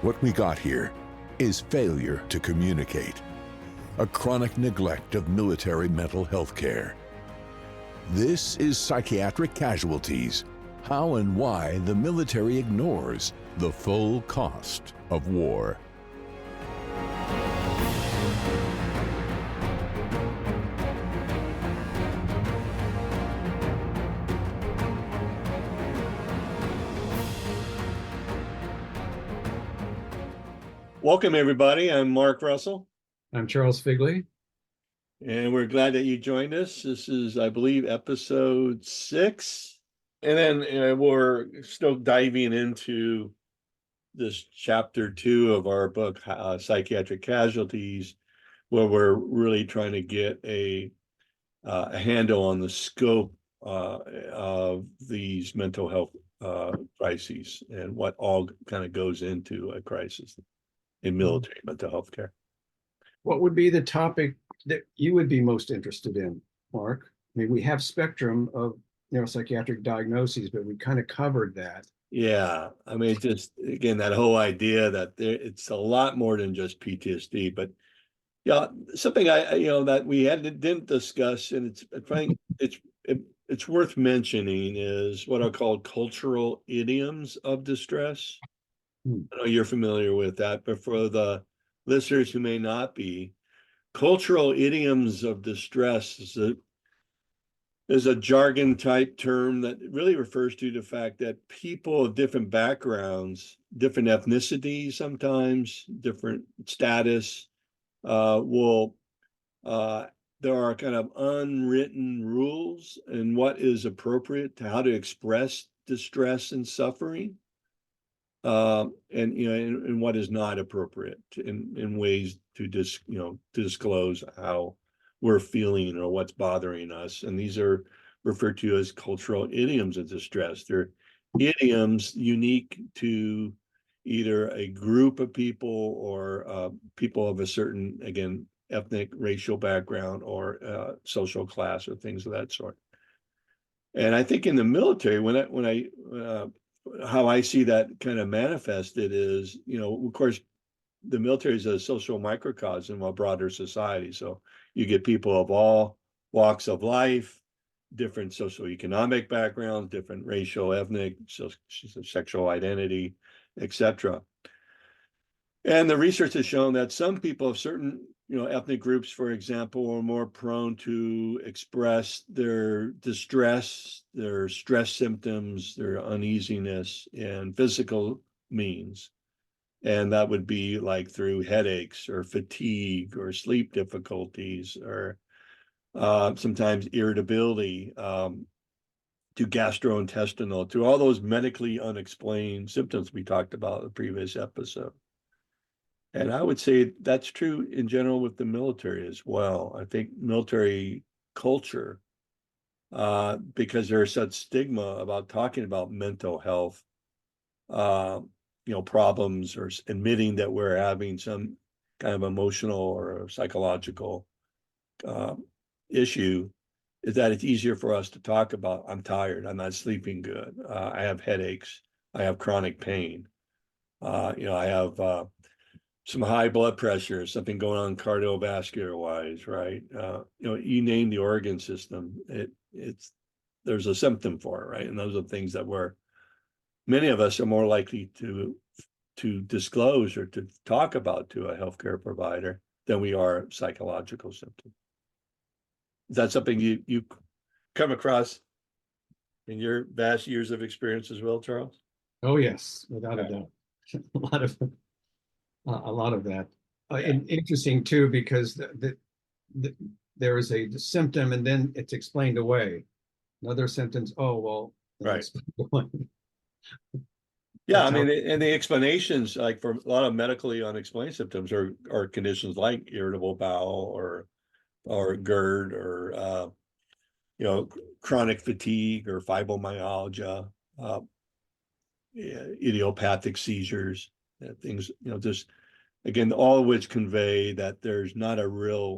What we got here is failure to communicate, a chronic neglect of military mental health care. This is Psychiatric Casualties, how and why the military ignores the full cost of war. Welcome, everybody. I'm Mark Russell. I'm Charles Figley. And we're glad that you joined us. This is, I believe, episode 6. And then we're still diving into this chapter 2 of our book, Psychiatric Casualties, where we're really trying to get a handle on the scope of these mental health crises and what all kind of goes into a crisis in military mental health care. What would be the topic that you would be most interested in, Mark? I mean, we have spectrum of neuropsychiatric diagnoses, but we kind of covered that. Yeah, I mean, just again, that whole idea that it's a lot more than just PTSD, but yeah, something that we didn't discuss, and it's worth mentioning is what are called cultural idioms of distress. I know you're familiar with that, but for the listeners who may not be, cultural idioms of distress is a jargon type term that really refers to the fact that people of different backgrounds, different ethnicities, sometimes different status, there are kind of unwritten rules in what is appropriate to how to express distress and suffering. And what is not appropriate in ways to disclose how we're feeling or what's bothering us. And these are referred to as cultural idioms of distress. They're idioms unique to either a group of people or people of a certain, again, ethnic, racial background or social class or things of that sort. And I think in the military, how I see that kind of manifested is, of course, the military is a social microcosm of broader society. So you get people of all walks of life, different socioeconomic backgrounds, different racial, ethnic, sexual identity, etc. And the research has shown that some people of certain ethnic groups, for example, are more prone to express their distress, their stress symptoms, their uneasiness in physical means. And that would be like through headaches or fatigue or sleep difficulties or sometimes irritability, to gastrointestinal, to all those medically unexplained symptoms we talked about in the previous episode. And I would say that's true in general with the military as well. I think military culture, because there's such stigma about talking about mental health, problems or admitting that we're having some kind of emotional or psychological issue, is that it's easier for us to talk about, I'm tired, I'm not sleeping good, I have headaches, I have chronic pain, I have some high blood pressure, something going on cardiovascular wise, right? You name the organ system, there's a symptom for it, right? And those are things that many of us are more likely to disclose or to talk about to a healthcare provider than we are psychological symptoms. Is that something you come across in your vast years of experience as well, Charles? Oh yes, without a doubt. A lot of that. And interesting too, because there is a symptom and then it's explained away. Another symptoms, right. Yeah, I mean, and the explanations, like for a lot of medically unexplained symptoms are conditions like irritable bowel or GERD or chronic fatigue or fibromyalgia, idiopathic seizures, things, just again, all of which convey that there's not a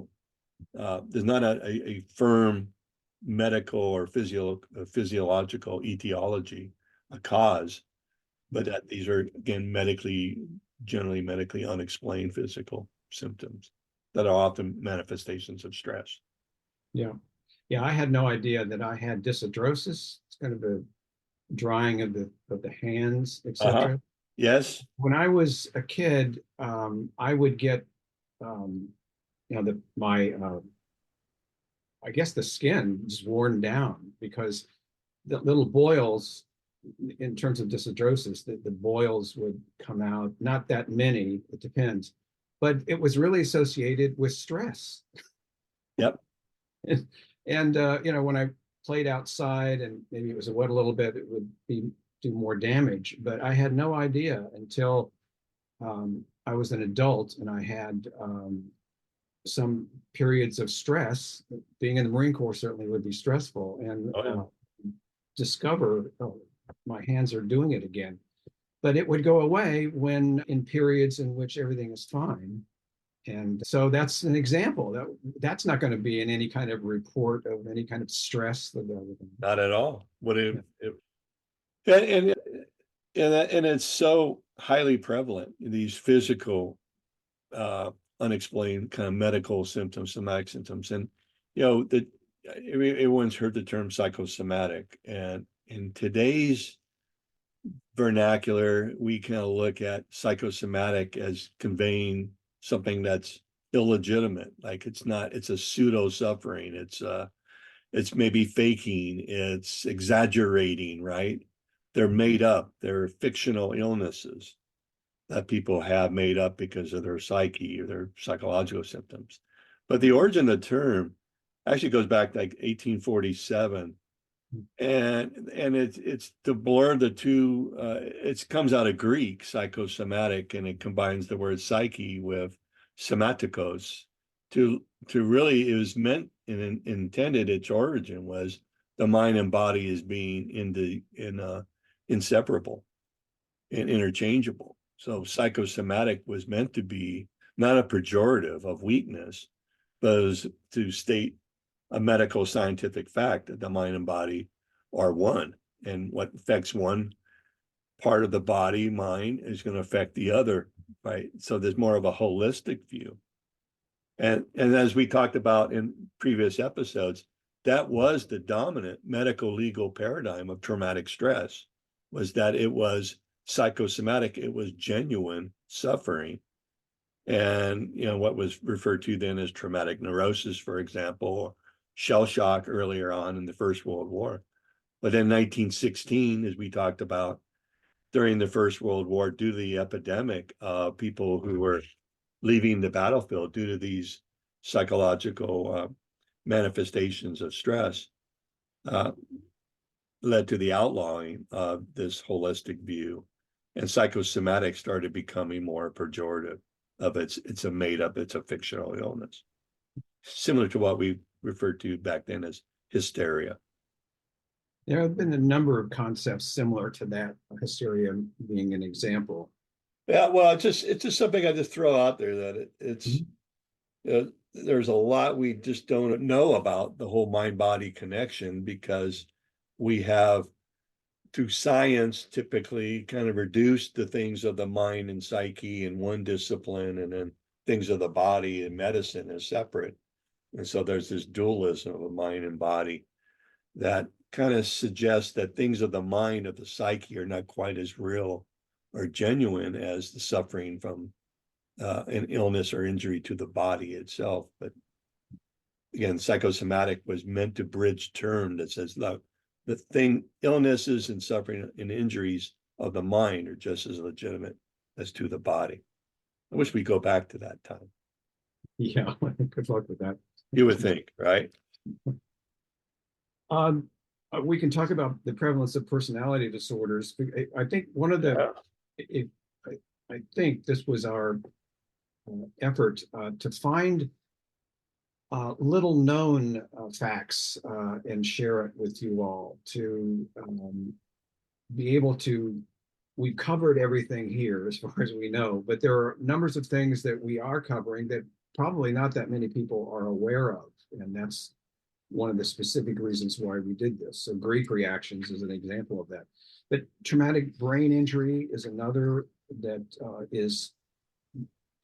firm medical or physiological etiology, a cause, but that these are, again, medically generally medically unexplained physical symptoms that are often manifestations of stress. Yeah. Yeah, I had no idea that I had dyshidrosis. It's kind of a drying of the hands, etc. Yes. When I was a kid, I would get, my I guess the skin is worn down because the little boils, in terms of dyshidrosis, the boils would come out. Not that many, it depends, but it was really associated with stress. Yep. And when I played outside and maybe it was wet a little bit, it would do more damage. But I had no idea until I was an adult and I had some periods of stress. Being in the Marine Corps certainly would be stressful, and discover, oh, my hands are doing it again. But it would go away when in periods in which everything is fine. And so that's an example that's not going to be in any kind of report of any kind of stress. Not at all. Yeah. And it's so highly prevalent, these physical unexplained kind of medical symptoms, somatic symptoms. And everyone's heard the term psychosomatic, and in today's vernacular we kind of look at psychosomatic as conveying something that's illegitimate, like it's a pseudo suffering, it's maybe faking, it's exaggerating, right? They're made up, they're fictional illnesses that people have made up because of their psyche or their psychological symptoms. But the origin of the term actually goes back like 1847, and it's to blur the two. It comes out of Greek, psychosomatic, and it combines the word psyche with somatikos to really, it was meant and intended, its origin was the mind and body as being inseparable and interchangeable. So psychosomatic was meant to be not a pejorative of weakness, but was to state a medical scientific fact that the mind and body are one, and what affects one part of the body, mind, is going to affect the other, right? So there's more of a holistic view. And as we talked about in previous episodes, that was the dominant medical legal paradigm of traumatic stress, was that it was psychosomatic, it was genuine suffering. And what was referred to then as traumatic neurosis, for example, shell shock earlier on in the First World War. But in 1916, as we talked about, during the First World War, due to the epidemic of people who were leaving the battlefield due to these psychological manifestations of stress, led to the outlawing of this holistic view, and psychosomatic started becoming more pejorative of it's a made up, it's a fictional illness, similar to what we referred to back then as hysteria. There have been a number of concepts similar to that, hysteria being an example. Yeah, well, it's just something I just throw out there, that it's there's a lot we just don't know about the whole mind-body connection, because we have, through science, typically kind of reduced the things of the mind and psyche in one discipline, and then things of the body and medicine as separate. And so there's this dualism of mind and body that kind of suggests that things of the mind, of the psyche, are not quite as real or genuine as the suffering from an illness or injury to the body itself. But again, psychosomatic was meant to bridge term that says, look, the thing, illnesses and suffering and injuries of the mind are just as legitimate as to the body. I wish we go back to that time. Yeah, good luck with that. You would think, right? We can talk about the prevalence of personality disorders. I think one of the, I think this was our effort to find little known facts and share it with you all, to be able to, we've covered everything here as far as we know, but there are numbers of things that we are covering that probably not that many people are aware of. And that's one of the specific reasons why we did this. So grief reactions is an example of that. But traumatic brain injury is another that is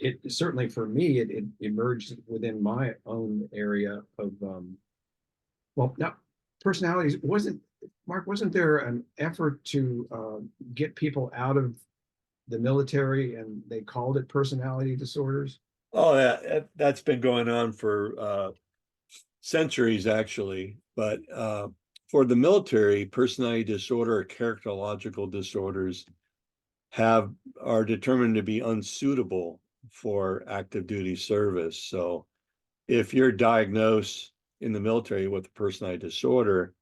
it certainly for me, it emerged within my own area of, well, now personalities wasn't there an effort to get people out of the military and they called it personality disorders? Oh, yeah, that's been going on for centuries, actually. But for the military, personality disorder or characterological disorders are determined to be unsuitable for active duty service. So if you're diagnosed in the military with a personality disorder,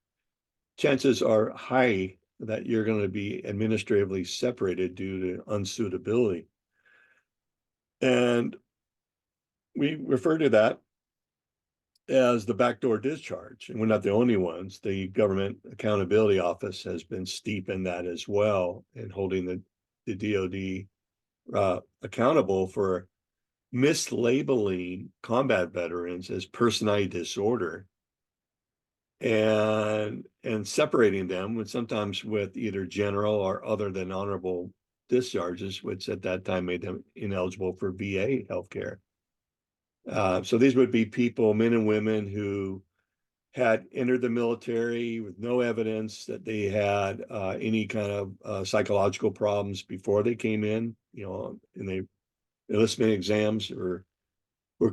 chances are high that you're going to be administratively separated due to unsuitability. And we refer to that as the backdoor discharge. And we're not the only ones. The Government Accountability Office has been steep in that as well, and holding the DoD accountable for mislabeling combat veterans as personality disorder and separating them with sometimes with either general or other than honorable discharges, which at that time made them ineligible for VA healthcare. So these would be people, men and women, who had entered the military with no evidence that they had any kind of psychological problems before they came in, and they enlistment exams were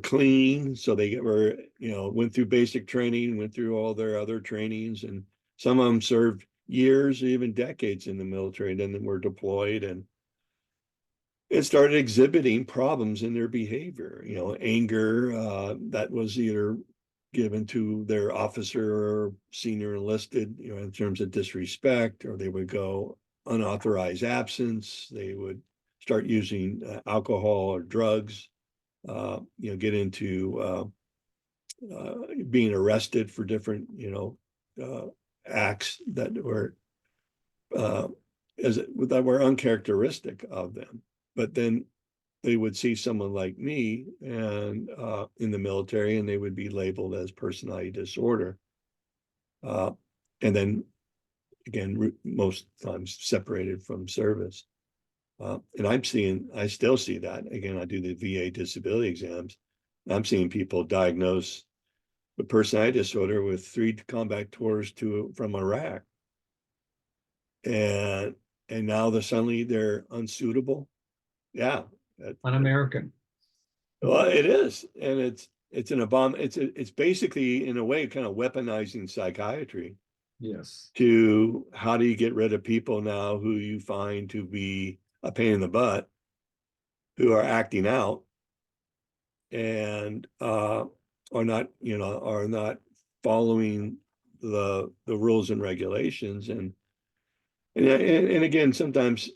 clean. So they were, went through basic training, went through all their other trainings, and some of them served years, even decades in the military, and then were deployed and started exhibiting problems in their behavior, anger that was either given to their officer or senior enlisted, in terms of disrespect, or they would go unauthorized absence. They would start using alcohol or drugs, get into being arrested for different, acts that were that were uncharacteristic of them. But then they would see someone like me and in the military, and they would be labeled as personality disorder. And then again, most times separated from service. And I still see that. Again, I do the VA disability exams. I'm seeing people diagnosed with personality disorder with 3 combat tours from Iraq. And now suddenly they're unsuitable. Yeah. Un-American. Well, it is. And it's an it's basically, in a way, kind of weaponizing psychiatry. Yes. To how do you get rid of people now who you find to be a pain in the butt, who are acting out and are not following the rules and regulations. And again, sometimes,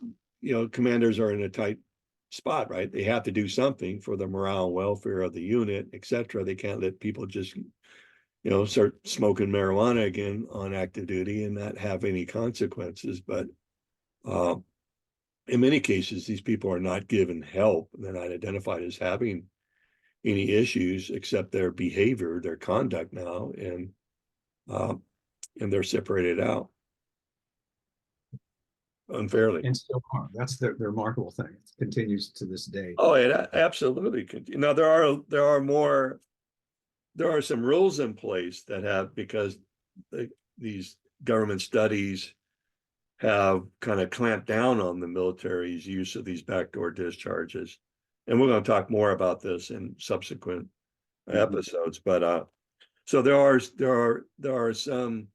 commanders are in a tight spot, right? They have to do something for the morale and welfare of the unit, etc. They can't let people just, start smoking marijuana again on active duty and not have any consequences. But in many cases, these people are not given help. They're not identified as having any issues except their behavior, their conduct now, and they're separated out unfairly. And still are. That's the remarkable thing. It continues to this day. Oh, it absolutely continues. Now there are some rules in place that have, because these government studies have kind of clamped down on the military's use of these backdoor discharges. And we're going to talk more about this in subsequent episodes. But so there are some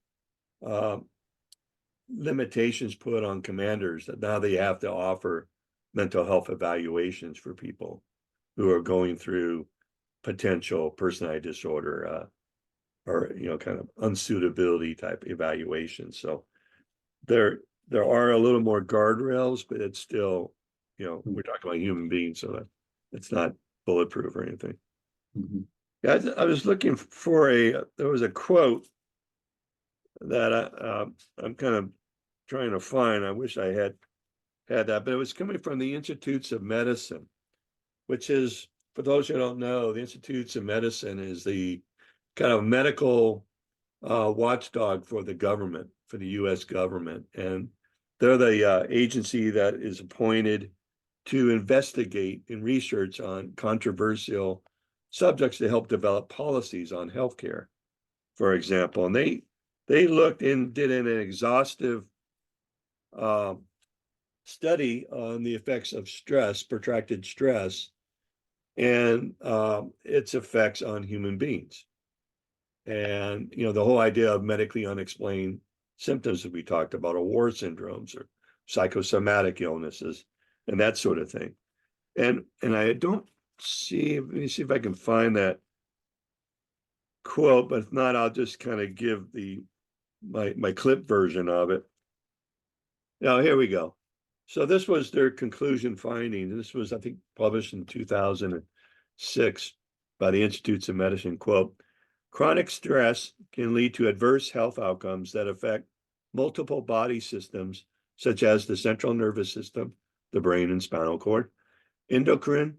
limitations put on commanders that now they have to offer mental health evaluations for people who are going through potential personality disorder or kind of unsuitability type evaluations. So there are a little more guardrails, but it's still, we're talking about human beings, so that it's not bulletproof or anything. Mm-hmm. Yeah, I was looking for there was a quote that I'm kind of trying to find. I wish I had that, but it was coming from the Institutes of Medicine, which is, for those who don't know, the Institutes of Medicine is the kind of medical watchdog for the government, for the U.S. government. And they're the agency that is appointed to investigate and research on controversial subjects to help develop policies on healthcare, for example. And they looked and did an exhaustive study on the effects of stress, protracted stress, and its effects on human beings. And, the whole idea of medically unexplained symptoms that we talked about, or war syndromes, or psychosomatic illnesses, and that sort of thing. And I don't see, let me see if I can find that quote, but if not, I'll just kind of give my clip version of it. Now, here we go. So this was their conclusion finding. This was, I think, published in 2006 by the Institutes of Medicine. Quote, chronic stress can lead to adverse health outcomes that affect multiple body systems, such as the central nervous system, the brain and spinal cord, endocrine,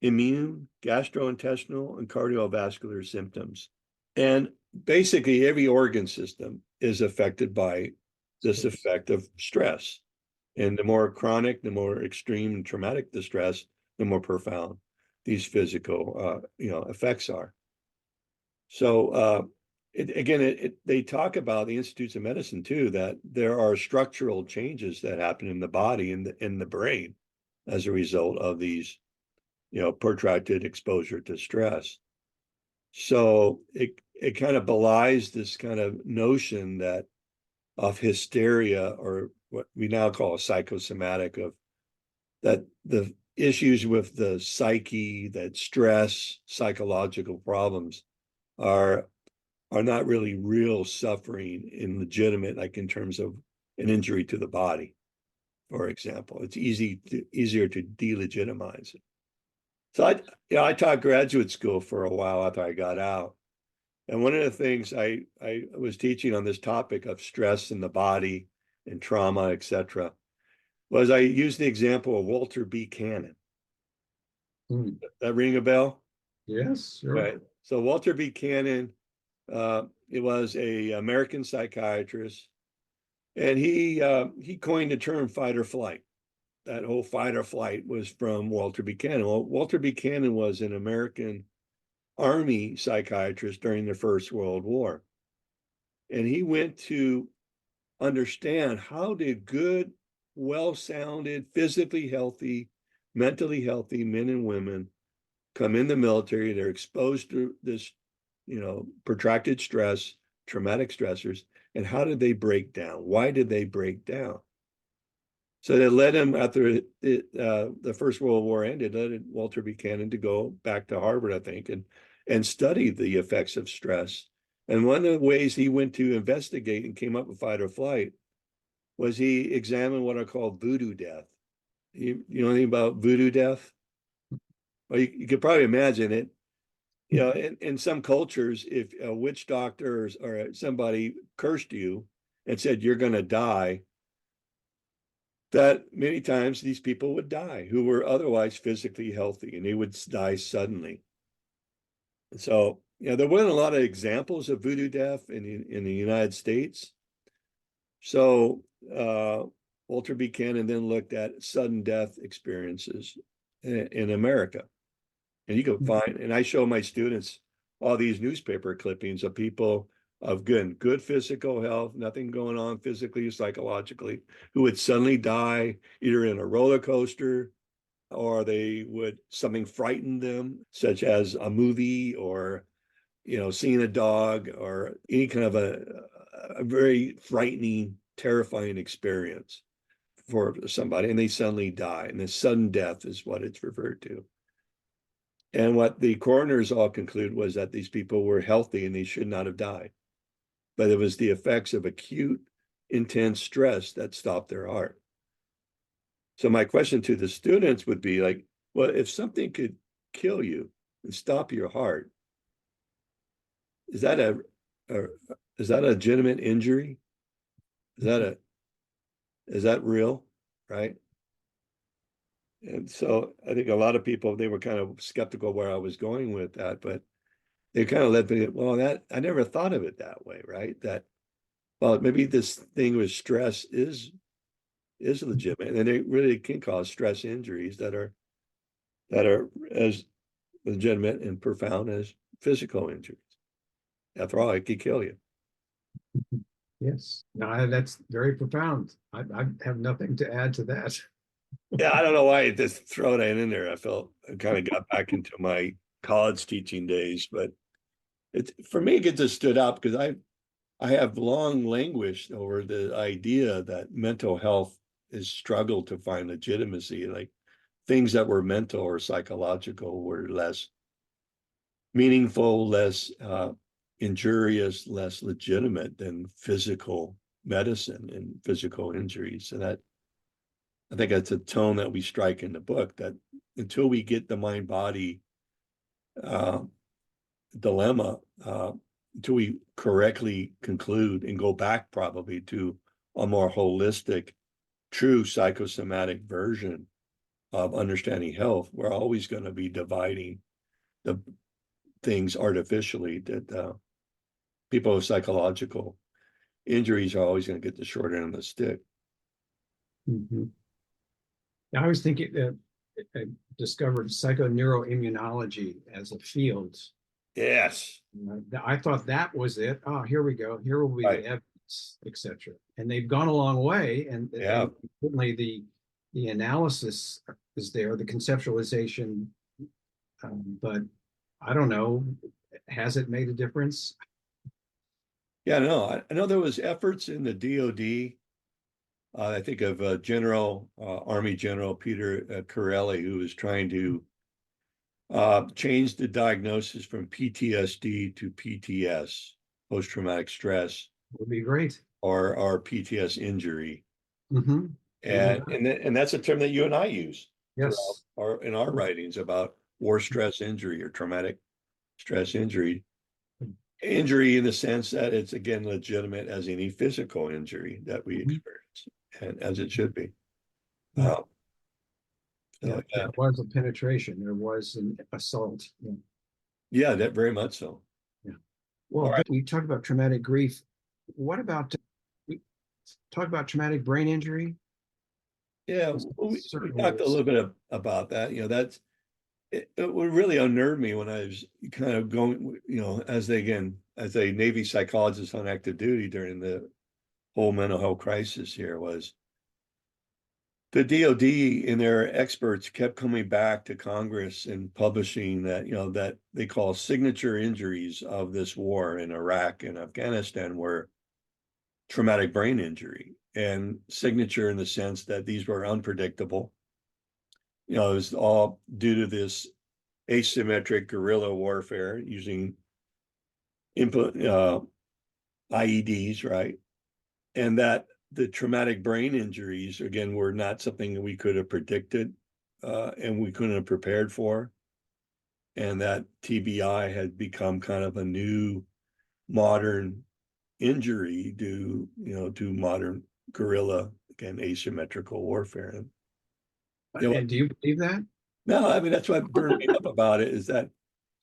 immune, gastrointestinal, and cardiovascular symptoms. And basically every organ system is affected by this effect of stress. And the more chronic, the more extreme and traumatic the stress, the more profound these physical effects are. So they talk about, the Institutes of Medicine too, that there are structural changes that happen in the body and in the brain as a result of these, protracted exposure to stress. So it kind of belies this kind of notion that of hysteria, or what we now call a psychosomatic, of that the issues with the psyche, that stress, psychological problems are not really real suffering and legitimate, like in terms of an injury to the body, for example. It's easier to delegitimize it. So I taught graduate school for a while after I got out. And one of the things I was teaching on this topic of stress in the body and trauma, et cetera, was I used the example of Walter B. Cannon. That ring a bell? Yes, sure. Right. So Walter B. Cannon, it was an American psychiatrist, and he coined the term fight or flight. That whole fight or flight was from Walter B. Cannon. Well, Walter B. Cannon was an American Army psychiatrist during the First World War. And he went to understand, how did good, well-sounded, physically healthy, mentally healthy men and women come in the military? They're exposed to this, protracted stress, traumatic stressors, and how did they break down? Why did they break down? So that led him, after the First World War ended, led Walter B. Cannon to go back to Harvard, I think, and study the effects of stress. And one of the ways he went to investigate and came up with fight or flight was he examined what are called voodoo death. You know anything about voodoo death? Well, you could probably imagine it. In some cultures, if a witch doctor or somebody cursed you and said you're going to die, that many times these people would die who were otherwise physically healthy, and they would die suddenly. So, there weren't a lot of examples of voodoo death in the United States. So Walter B. Cannon then looked at sudden death experiences in America. And you can find, and I show my students all these newspaper clippings of people of good physical health, nothing going on physically, psychologically, who would suddenly die either in a roller coaster, or something frightened them, such as a movie, or seeing a dog, or any kind of a very frightening, terrifying experience for somebody, and they suddenly die. And the sudden death is what it's referred to. And what the coroners all conclude was that these people were healthy and they should not have died. But it was the effects of acute, intense stress that stopped their heart. So my question to the students would be like, well, if something could kill you and stop your heart, is that a legitimate injury? Is that real? Right? And so I think a lot of people, they were kind of skeptical where I was going with that, but they kind of led me, well, that I never thought of it that way, right? That, well, maybe this thing with stress is is legitimate, and they really can cause stress injuries that are as legitimate and profound as physical injuries. After all, it could kill you. Yes. No, that's very profound. I have nothing to add to that. Yeah, I don't know why I just throw that in there. I felt I kind of got back into my college teaching days, but it's for me, it just stood out because I have long languished over the idea that mental health has struggled to find legitimacy. Like things that were mental or psychological were less meaningful, less injurious, less legitimate than physical medicine and physical injuries. And that, I think that's a tone that we strike in the book, that until we get the mind body dilemma, until we correctly conclude and go back probably to a more holistic, true psychosomatic version of understanding health, we're always going to be dividing the things artificially, that people with psychological injuries are always going to get the short end of the stick. Mm-hmm. I was thinking that I discovered psychoneuroimmunology as a field. Yes. I thought that was it. Oh, here we go. Here will be Right. the evidence, etc. And they've gone a long way, and certainly the analysis is there, the conceptualization. But I don't know, has it made a difference? Yeah, no, I know there was efforts in the DOD. I think of Army General Peter Corelli, who was trying to change the diagnosis from PTSD to PTS, post-traumatic stress, Would be great. or PTS injury. Mm-hmm. And that's a term that you and I use Yes. in our writings about war stress injury or traumatic stress injury. Injury in the sense that it's, again, legitimate as any physical injury that we experience, and as it should be. Yeah, So, there was a penetration, there was an assault. yeah, that very much so. Yeah. Well, Right. we talked about traumatic grief. What about we talk about traumatic brain injury? Yeah, we talked a Is. little bit about that. That's it would really unnerve me when I was kind of going, as a Navy psychologist on active duty during the whole mental health crisis here, was the DOD and their experts kept coming back to Congress and publishing that, that they call signature injuries of this war in Iraq and Afghanistan were traumatic brain injury, and signature in the sense that these were unpredictable. It was all due to this asymmetric guerrilla warfare using input IEDs, right? And that the traumatic brain injuries, again, were not something that we could have predicted and we couldn't have prepared for. And that TBI had become kind of a new modern injury due, to modern guerrilla, again, asymmetrical warfare. And do you believe that? No, I mean, that's what burned me up about it, is that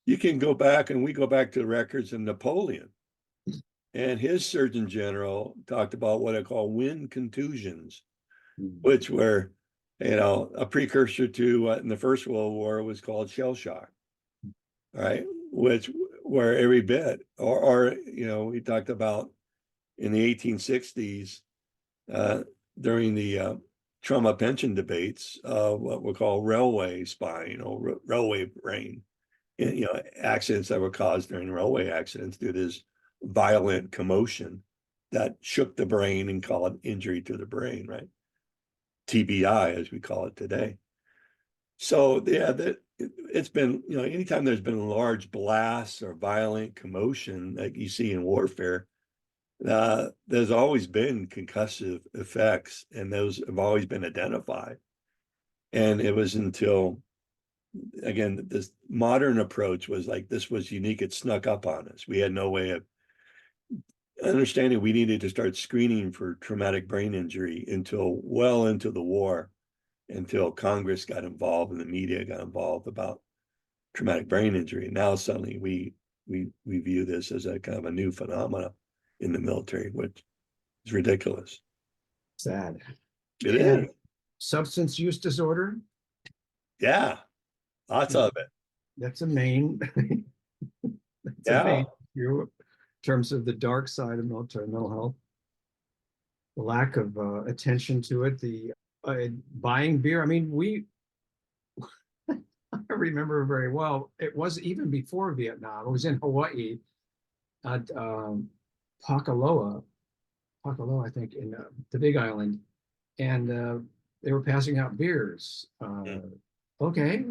you can go back, and we go back to records of Napoleon. And his Surgeon General talked about what I call wind contusions, which were, a precursor to what in the First World War was called shell shock, right? Which were every bit, or we talked about in the 1860s during the trauma pension debates, what we call railway spine, railway brain, accidents that were caused during railway accidents due to this violent commotion that shook the brain and call it injury to the brain, right? TBI, as we call it today. So yeah, it's been, anytime there's been large blasts or violent commotion like you see in warfare, there's always been concussive effects, and those have always been identified. And it was until, again, this modern approach was like, this was unique. It snuck up on us. We had no way of understanding we needed to start screening for traumatic brain injury until well into the war, until Congress got involved and the media got involved about traumatic brain injury. Now suddenly we view this as a kind of a new phenomena in the military, which is ridiculous. Sad. It And is. substance use disorder, Yeah. Lots of it. that's a main, that's a Yeah. main issue in terms of the dark side of military mental health. The lack of attention to it, the buying beer. I mean, I remember very well. It was even before Vietnam. I was in Hawaii at Pakaloa, I think, in the Big Island, and they were passing out beers. Okay,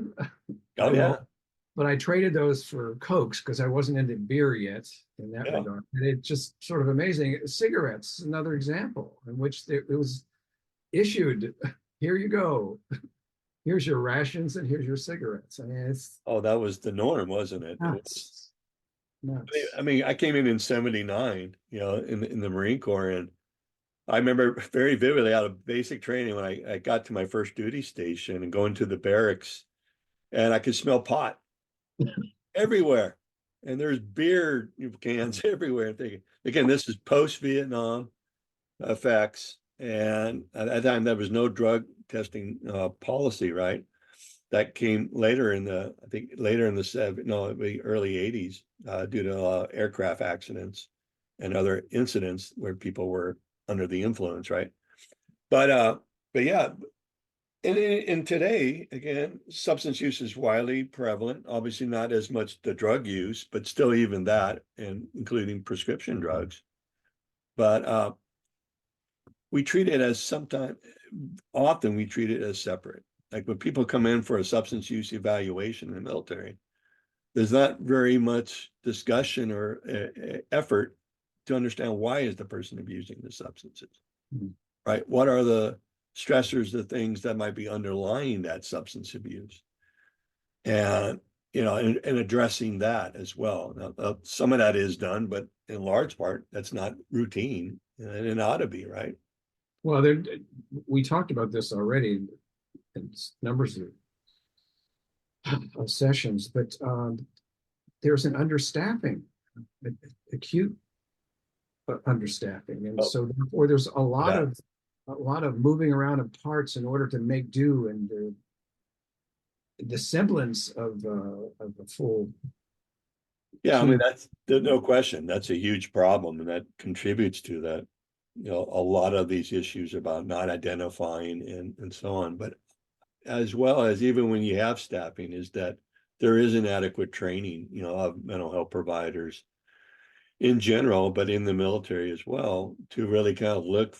Oh, I yeah. will, but I traded those for Cokes because I wasn't into beer yet in that Yeah. regard. And it just sort of amazing. Cigarettes, another example in which it was issued. Here you go. Here's your rations and here's your cigarettes. I mean, it's Oh, that was the norm, wasn't it? It was, nuts, nuts. I mean, I came in 79, in the Marine Corps, and I remember very vividly out of basic training when I got to my first duty station and going to the barracks, and I could smell pot everywhere. And there's beer cans everywhere. And thinking, again, this is post-Vietnam effects. And at that time, there was no drug testing policy, right? That came later I think later in the early 80s due to aircraft accidents and other incidents where people were under the influence, right? But yeah, and today, again, substance use is widely prevalent. Obviously, not as much the drug use, but still even that, and including prescription drugs. But we treat it as often we treat it as separate. Like when people come in for a substance use evaluation in the military, there's not very much discussion or effort to understand why is the person abusing the substances, right? What are the stressors, the things that might be underlying that substance abuse, and and addressing that as well. Now, some of that is done, but in large part, that's not routine, and it ought to be, right? Well, we talked about this already in numbers of sessions, but there's an understaffing, acute understaffing, and Oh, so therefore there's a lot yeah. of moving around of parts in order to make do and the semblance of a full Yeah, I mean, team. there's no question. That's a huge problem, and that contributes to that, a lot of these issues about not identifying and so on. But as well as even when you have staffing, is that there is inadequate training, of mental health providers in general, but in the military as well, to really kind of look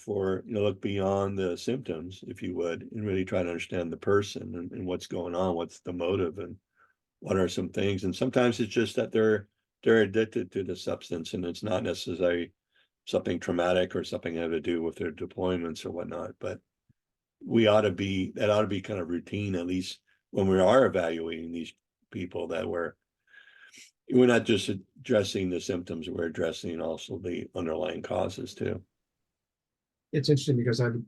beyond the symptoms, if you would, and really try to understand the person and what's going on, what's the motive, and what are some things. And sometimes it's just that they're addicted to the substance, and it's not necessarily something traumatic or something that have to do with their deployments or whatnot. But that ought to be kind of routine, at least when we are evaluating these people, that we're not just addressing the symptoms, we're addressing also the underlying causes too. It's interesting because I've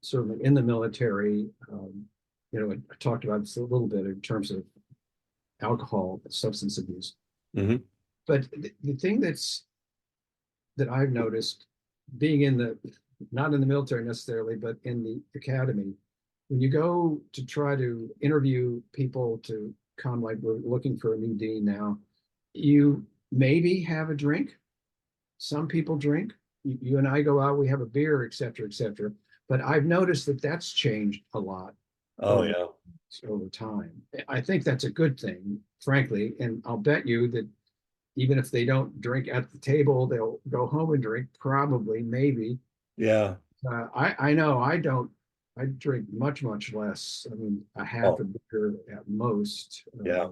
certainly in the military. I talked about this a little bit in terms of alcohol, substance abuse. Mm-hmm. But the thing that I've noticed being not in the military necessarily, but in the academy, when you go to try to interview people to come, like we're looking for a new dean now, you maybe have a drink. Some people drink. You and I go out, we have a beer, et cetera, et cetera. But I've noticed that that's changed a lot Oh, yeah. over time. I think that's a good thing, frankly. And I'll bet you that even if they don't drink at the table, they'll go home and drink, probably, maybe. Yeah. I know I drink much, much less. I mean, a half Oh, a beer at most. yeah.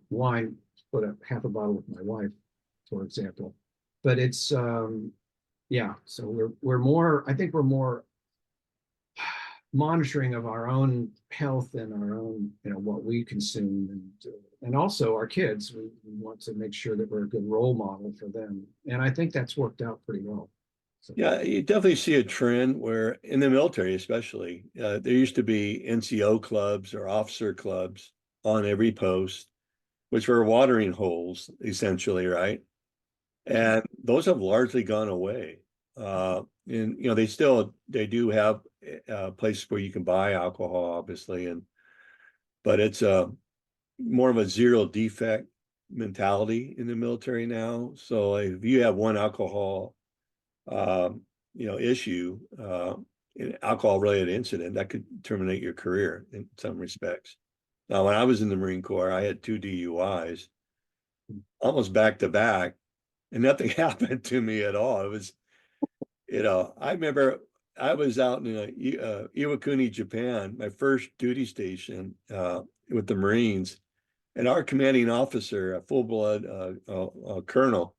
Wine, split up half a bottle with my wife, for example. But it's yeah. So I think we're more monitoring of our own health and our own, what we consume, and also our kids. We want to make sure that we're a good role model for them, and I think that's worked out pretty well. So, Yeah, you definitely see a trend where in the military, especially, there used to be NCO clubs or officer clubs on every post, which were watering holes, essentially, right? And those have largely gone away. And they do have places where you can buy alcohol, obviously, but it's more of a zero defect mentality in the military now. So if you have one alcohol, issue, an alcohol-related incident, that could terminate your career in some respects. Now, when I was in the Marine Corps, I had 2 DUIs, almost back to back, and nothing happened to me at all. It was, I remember I was out in Iwakuni, Japan, my first duty station with the Marines, and our commanding officer, a full-blood colonel,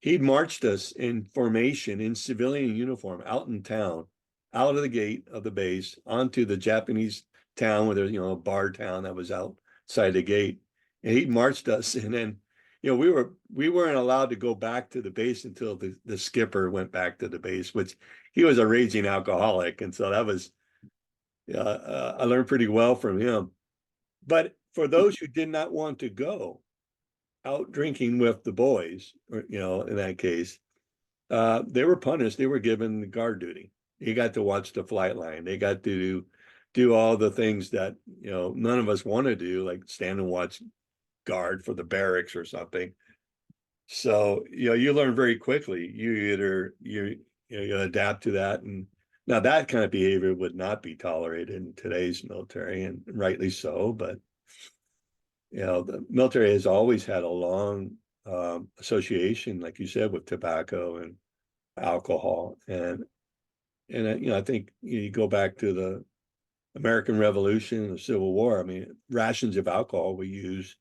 he'd marched us in formation in civilian uniform out in town, out of the gate of the base onto the Japanese town where there's, a bar town that was outside the gate. And he marched us, and then, we weren't allowed to go back to the base until the skipper went back to the base, which he was a raging alcoholic. And so that was, I learned pretty well from him. But for those who did not want to go out drinking with the boys, or, in that case, they were punished. They were given guard duty. They got to watch the flight line. They got to do all the things that, none of us want to do, like stand and watch guard for the barracks or something. So, you learn very quickly. You adapt to that. And now that kind of behavior would not be tolerated in today's military, and rightly so. But the military has always had a long association, like you said, with tobacco and alcohol, and I think you go back to the American Revolution, the Civil War. I mean, rations of alcohol we use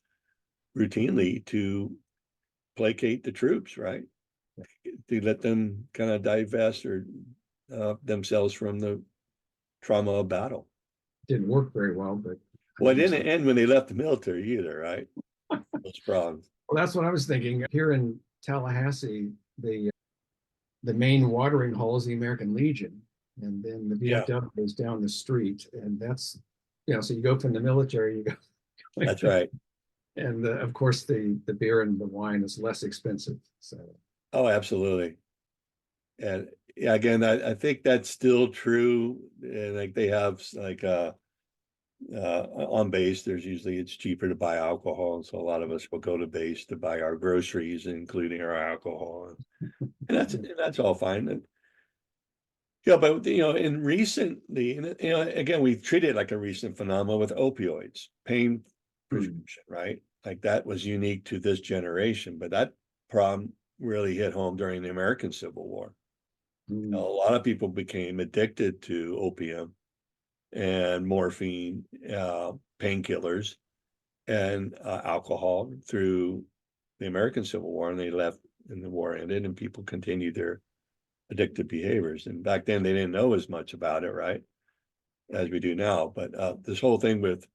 routinely to placate the troops, right? To let them kind of divest or themselves from the trauma of battle. Didn't work very well, but Well, it didn't end when they left the military either, right? Those problems. well, that's what I was thinking. Here in Tallahassee, the main watering hole is the American Legion, and then the VFW is down the street, and that's so you go from the military, you go. That's right. And of course, the beer and the wine is less expensive. So. Oh, absolutely. And again, I think that's still true. And like they have like on base, it's cheaper to buy alcohol, and so a lot of us will go to base to buy our groceries, including our alcohol, and that's all fine. But in recently, again, we treat it like a recent phenomenon with opioids, pain prescription, right? Like that was unique to this generation, but that problem really hit home during the American Civil War. A lot of people became addicted to opium and morphine, painkillers, and alcohol through the American Civil War, and they left and the war ended, and people continued their addictive behaviors. And back then they didn't know as much about it, right, as we do now. But this whole thing with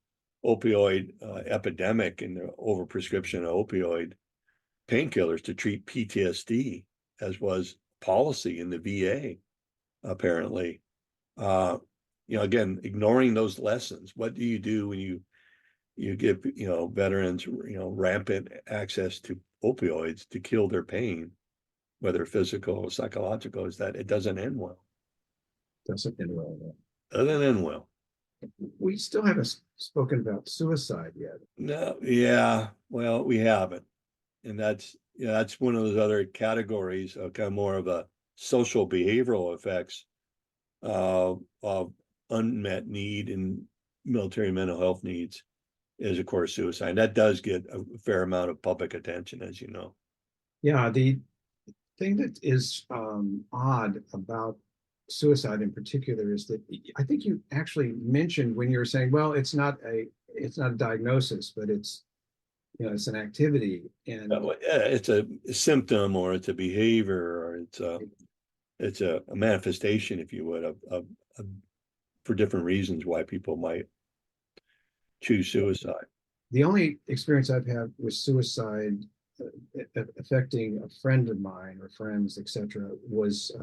opioid epidemic and the overprescription of opioid painkillers to treat PTSD, as was policy in the VA, apparently. Again, ignoring those lessons. What do you do when you give veterans rampant access to opioids to kill their pain, whether physical or psychological? Is that it doesn't end well. Doesn't end well. Doesn't end well. We still haven't spoken about suicide yet. No, yeah, well, we haven't, and that's one of those other categories of kind of more of a social behavioral effects of unmet need and military mental health needs is, of course, suicide. That does get a fair amount of public attention, as you know. Yeah, the thing that is odd about suicide in particular is that I think you actually mentioned when you were saying, well, it's not a diagnosis, but it's it's an activity, and it's a symptom, or it's a behavior, or it's a manifestation, if you would, of for different reasons why people might choose suicide. The only experience I've had with suicide affecting a friend of mine or friends, etc., was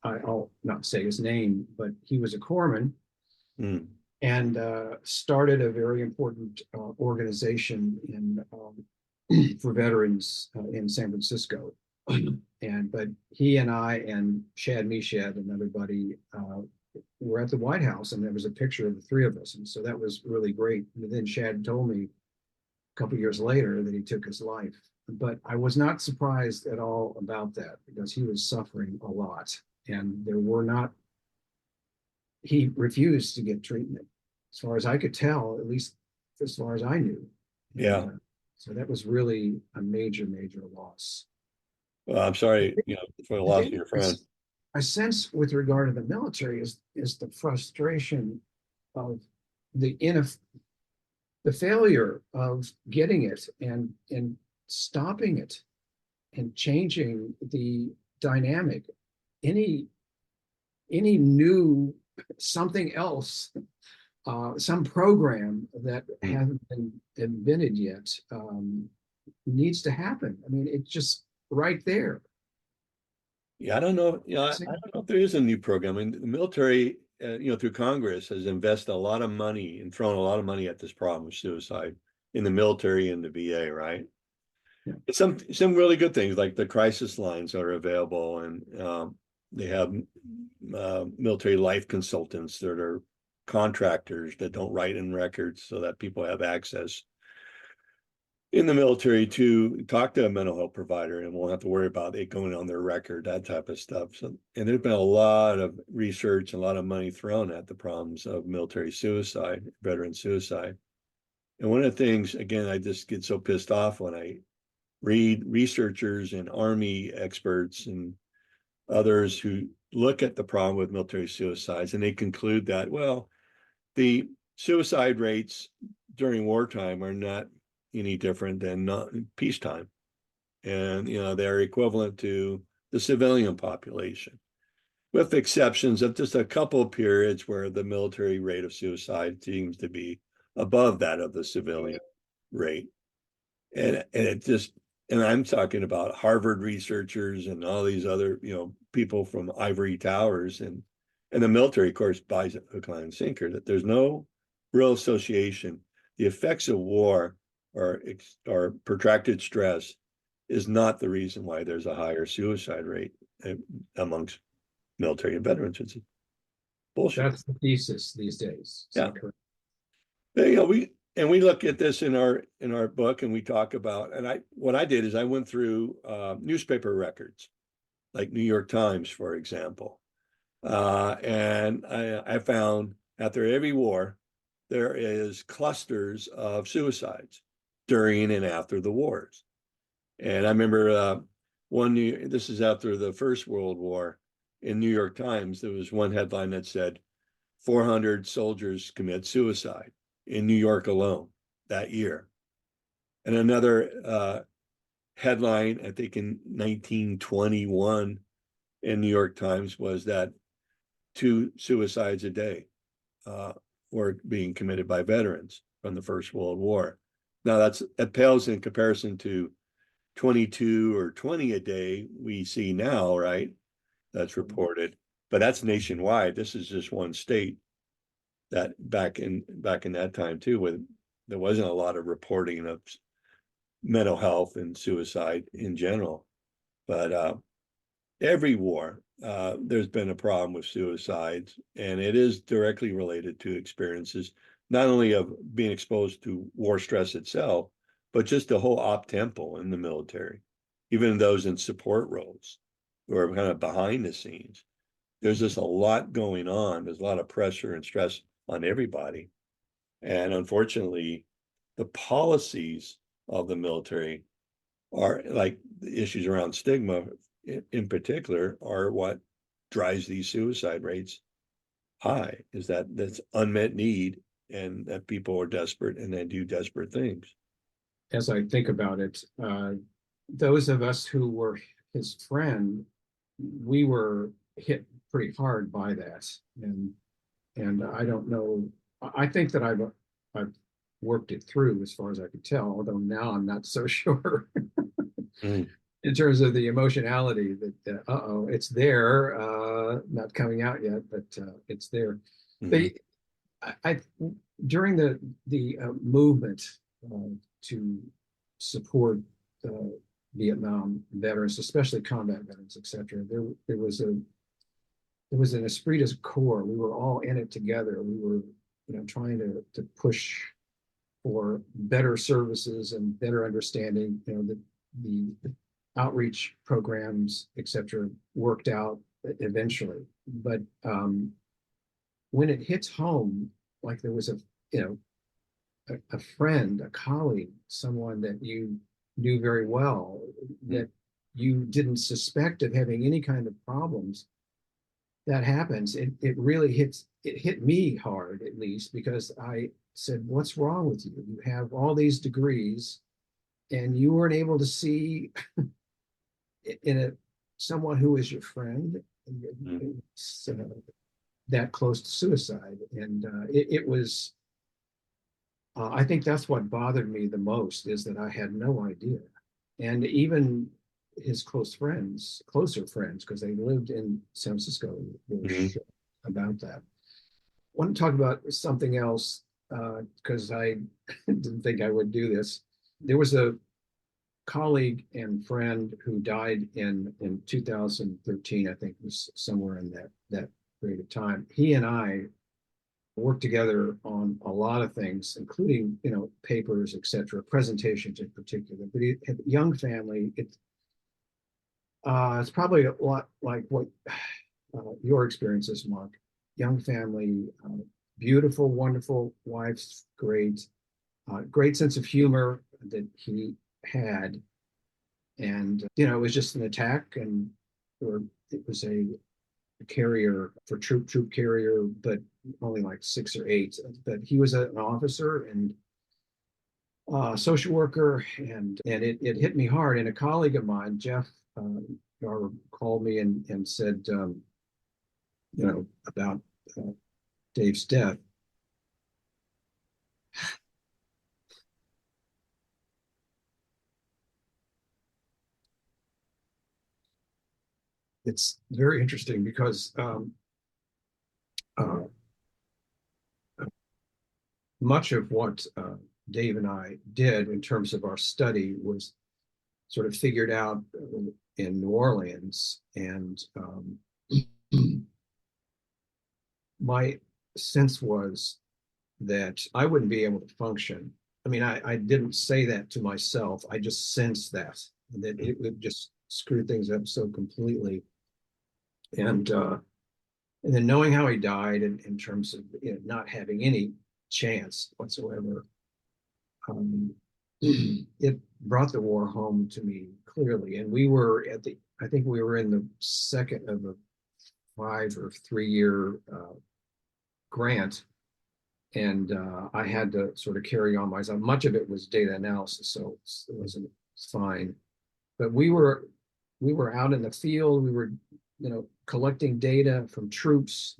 I'll not say his name, but he was a corpsman and started a very important organization for veterans in San Francisco. But he and I and Shad Meshed, another buddy, were at the White House, and there was a picture of the three of us, and so that was really great. And then Shad told me a couple years later that he took his life, but I was not surprised at all about that because he was suffering a lot, and there were not. He refused to get treatment, as far as I could tell, at least as far as I knew. Yeah. And, so that was really a major, major loss. Well, I'm sorry, for the loss of your friend. I sense with regard to the military is the frustration of the failure of getting it and stopping it and changing the dynamic. Any new something else, some program that hasn't been invented yet, needs to happen. I mean, it's just right there. Yeah, I don't know. I don't know if there is a new program. I mean, the military, through Congress has invested a lot of money and thrown a lot of money at this problem of suicide in the military and the VA, right? Yeah. Some really good things like the crisis lines are available, and they have military life consultants that are contractors that don't write in records so that people have access in the military to talk to a mental health provider and won't have to worry about it going on their record, that type of stuff. So, and there's been a lot of research and a lot of money thrown at the problems of military suicide, veteran suicide. And one of the things, again, I just get so pissed off when I read researchers and Army experts and others who look at the problem with military suicides, and they conclude that, well, the suicide rates during wartime are not any different than not peacetime. And, they're equivalent to the civilian population, with exceptions of just a couple of periods where the military rate of suicide seems to be above that of the civilian rate. And it just, and I'm talking about Harvard researchers and all these other, people from ivory towers, and the military, of course, buys it hook, line, and sinker, that there's no real association. The effects of war or protracted stress is not the reason why there's a higher suicide rate amongst military and veterans. It's bullshit. That's the thesis these days. Yeah. But, we look at this in our book, and we talk about, and what I did is I went through newspaper records, like New York Times, for example, and I found after every war there is clusters of suicides during and after the wars. And I remember this is after the First World War, in New York Times, there was one headline that said 400 soldiers commit suicide in New York alone that year. And another headline, I think in 1921 in New York Times, was that 2 suicides a day were being committed by veterans from the First World War. Now that pales in comparison to 22 or 20 a day we see now, right? That's reported, but that's nationwide. This is just one state. That back in that time too, when there wasn't a lot of reporting of mental health and suicide in general. But every war, there's been a problem with suicides, and it is directly related to experiences, not only of being exposed to war stress itself, but just the whole op tempo in the military, even those in support roles who are kind of behind the scenes. There's just a lot going on. There's a lot of pressure and stress on everybody. And unfortunately, the policies of the military are, like the issues around stigma in particular, are what drives these suicide rates high, is that's unmet need, and that people are desperate and they do desperate things. As I think about it, those of us who were his friend, we were hit pretty hard by that. And I don't know, I think that I've worked it through as far as I could tell, although now I'm not so sure in terms of the emotionality that, it's there, not coming out yet, but it's there. I during the movement to support Vietnam veterans, especially combat veterans, etc. There was an esprit de corps. We were all in it together. We were, trying to push for better services and better understanding. The outreach programs, etc., worked out eventually. But when it hits home, like there was a friend, a colleague, someone that you knew very well, that you didn't suspect of having any kind of problems, that happens. It really hit me hard, at least, because I said, what's wrong with you? You have all these degrees and you weren't able to see in someone who is your friend that close to suicide. And it was, I think that's what bothered me the most, is that I had no idea. And even his closer friends, because they lived in San Francisco, were sure about that. I want to talk about something else, because I didn't think I would do this. There was a colleague and friend who died in 2013, I think, was somewhere in that period of time. He and I worked together on a lot of things, including, papers, etc., presentations in particular. But he had a young family. It's probably a lot like what your experience is, Mark. Young family, beautiful, wonderful wife, great sense of humor that he had. And, it was just an attack, or it was a carrier for troop carrier, but only like 6 or 8. But he was an officer and social worker, and it hit me hard. And a colleague of mine, Jeff, called me and said, about Dave's death. It's very interesting because much of what Dave and I did in terms of our study was sort of figured out in New Orleans. And my sense was that I wouldn't be able to function. I mean, I didn't say that to myself. I just sensed that it would just screw things up so completely. And then knowing how he died in terms of not having any chance whatsoever, it brought the war home to me clearly. And we were I think we were in the second of a 5 or 3 year grant. And I had to sort of carry on myself. Much of it was data analysis, so it wasn't fine. But we were out in the field. We were, collecting data from troops.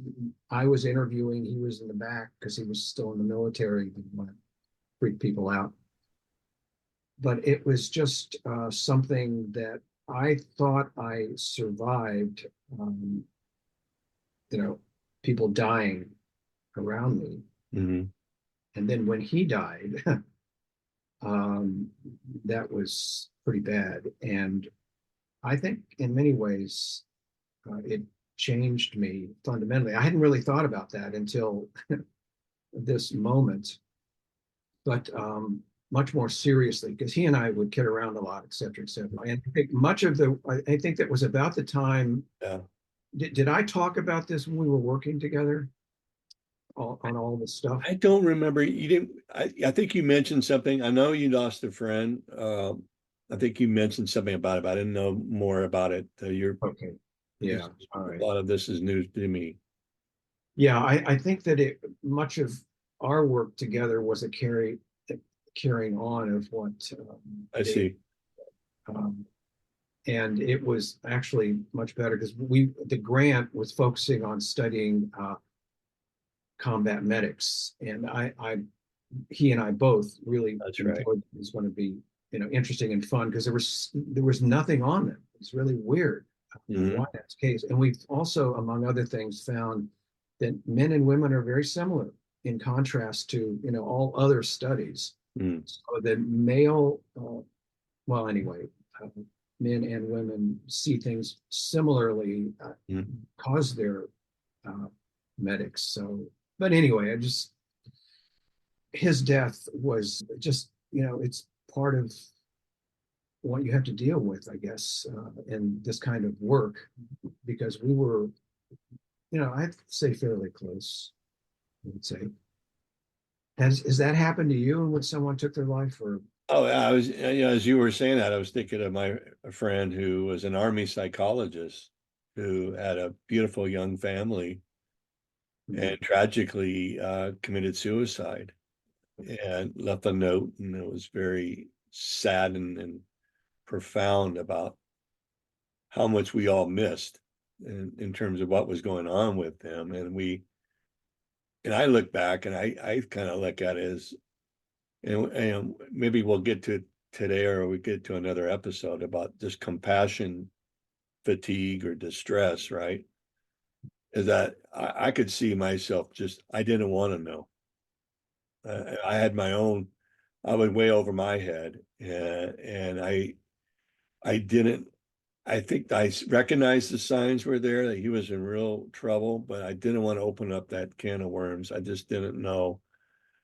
I was interviewing. He was in the back because he was still in the military. He didn't want to freak people out. But it was just something that I thought I survived. People dying around me. Mm-hmm. And then when he died, that was pretty bad. And I think in many ways, it changed me fundamentally. I hadn't really thought about that until this moment, but much more seriously, because he and I would kid around a lot, et cetera, et cetera. And I think I think that was about the time. Yeah. Did I talk about this when we were working together on all this stuff? I don't remember. You didn't. I think you mentioned something. I know you lost a friend. I think you mentioned something about it, but I didn't know more about it. Okay. Yeah. All right. A lot of this is news to me. Yeah, I think that much of our work together was a carrying on of what I see. And it was actually much better because the grant was focusing on studying combat medics, and he and I both really enjoyed it. It was going to be interesting and fun because there was nothing on them. It's really weird why that's the case. And we've also, among other things, found that men and women are very similar in contrast to all other studies. So the male, well, anyway, men and women see things similarly because they're medics. So, but anyway, his death was just, it's part of what you have to deal with, I guess, in this kind of work, because we were, I'd say fairly close, I would say. Has that happened to you when someone took their life? Or Oh, I was, as you were saying that, I was thinking of a friend who was an Army psychologist who had a beautiful young family and tragically committed suicide and left a note, and it was very sad and profound about how much we all missed in terms of what was going on with them. And I look back and I kind of look at it as, and maybe we'll get to it today or we get to another episode about just compassion fatigue or distress, right? Is that I could see myself I didn't want to know. I had my own, I was way over my head, and I didn't, I think I recognized the signs were there that he was in real trouble, but I didn't want to open up that can of worms. I just didn't know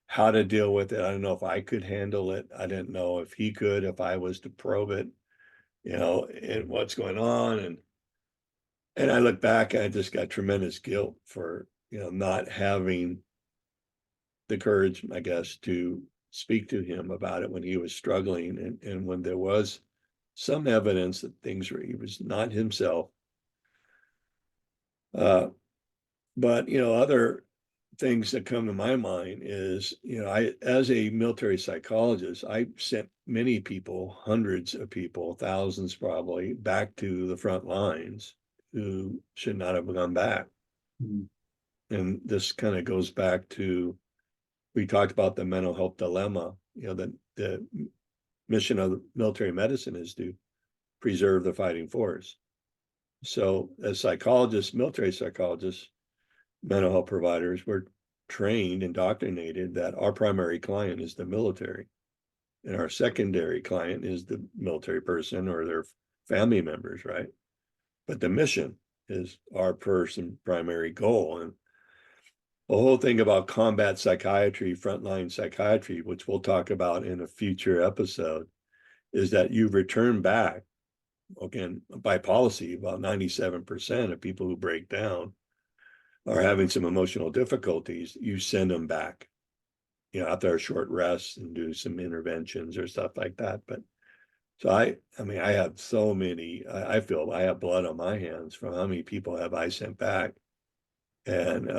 how to deal with it. I don't know if I could handle it. I didn't know if he could, if I was to probe it, and what's going on. And I look back and I just got tremendous guilt for, not having the courage, I guess, to speak to him about it when he was struggling and when there was some evidence that he was not himself. But, other things that come to my mind is, as a military psychologist, I sent many people, hundreds of people, thousands probably, back to the front lines who should not have gone back. And this kind of goes back to, we talked about the mental health dilemma, the mission of military medicine is to preserve the fighting force. So as psychologists, military psychologists, mental health providers, we're trained, indoctrinated that our primary client is the military. And our secondary client is the military person or their family members, right? But the mission is our primary goal. And the whole thing about combat psychiatry, frontline psychiatry, which we'll talk about in a future episode, is that you return back, again, by policy, about 97% of people who break down are having some emotional difficulties, you send them back, after a short rest and do some interventions or stuff like that. But so I have so many, I feel I have blood on my hands from how many people have I sent back. And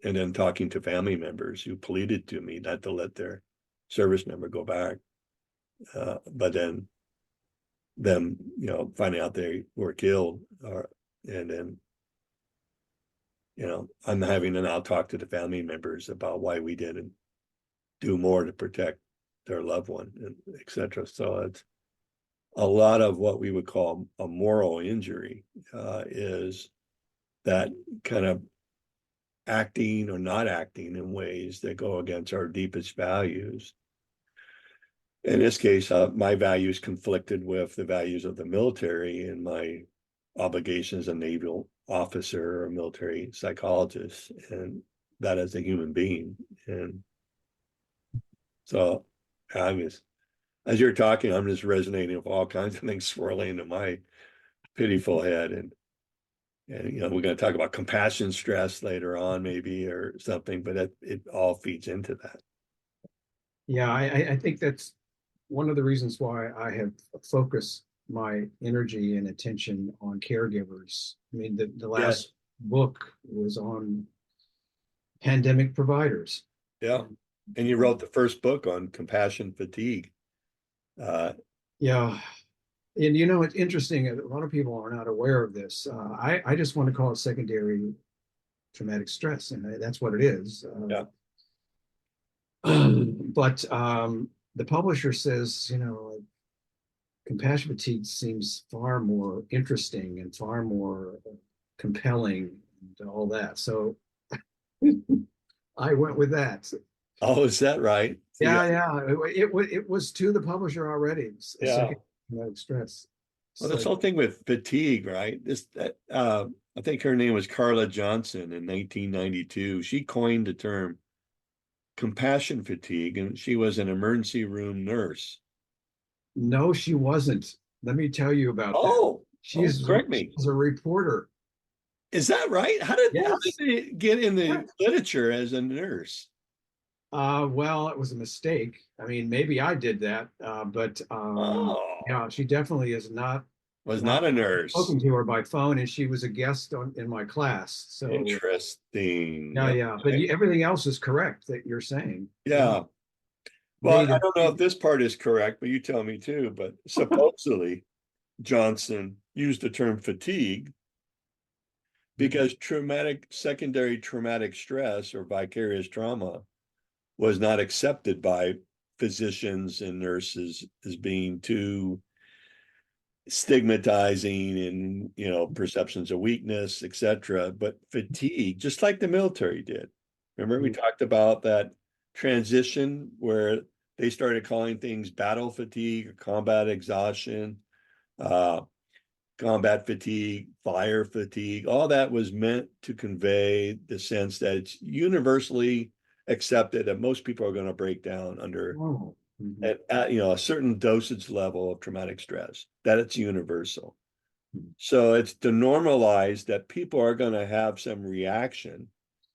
then talking to family members who pleaded to me not to let their service member go back. But then them, finding out they were killed, and then, I'm having to now talk to the family members about why we didn't do more to protect their loved one, and et cetera. So it's a lot of what we would call a moral injury, is that kind of acting or not acting in ways that go against our deepest values. In this case, my values conflicted with the values of the military and my obligation as a naval officer or military psychologist, and that as a human being. And so as you're talking, I'm just resonating with all kinds of things swirling into my pitiful head. And we're going to talk about compassion stress later on, maybe, or something, but it all feeds into that. Yeah, I think that's one of the reasons why I have focused my energy and attention on caregivers. I mean, the last book was on pandemic providers. Yeah. And you wrote the first book on compassion fatigue. Yeah. And it's interesting. A lot of people are not aware of this. I just want to call it secondary traumatic stress, and that's what it is. Yeah. But the publisher says, compassion fatigue seems far more interesting and far more compelling and all that. So I went with that. Oh, is that right? Yeah. It was to the publisher already. Yeah. traumatic stress. Well, this whole thing with fatigue, right? I think her name was Carla Johnson in 1992. She coined the term compassion fatigue, and she was an emergency room nurse. No, she wasn't. Let me tell you about that. Oh, correct me. She's a reporter. Is that right? How did Yes. they get in the literature as a nurse? Well, it was a mistake. I mean, maybe I did that, but Oh, yeah, she definitely is not. was Not not a nurse. spoken to her by phone, and she was a guest in my class. So Interesting. yeah. But Okay. everything else is correct that you're saying. Yeah, Yeah. Well, made I it. don't know if this part is correct, but you tell me too. But supposedly Johnson used the term fatigue because secondary traumatic stress or vicarious trauma was not accepted by physicians and nurses as being too stigmatizing and, perceptions of weakness, etc. But fatigue, just like the military did. Remember, we talked about that transition where they started calling things battle fatigue, combat exhaustion, uh, combat fatigue, fire fatigue. All that was meant to convey the sense that it's universally accepted that most people are going to break down under Oh, a certain dosage level of traumatic stress, that it's universal. So it's to normalize that people are going to have some reaction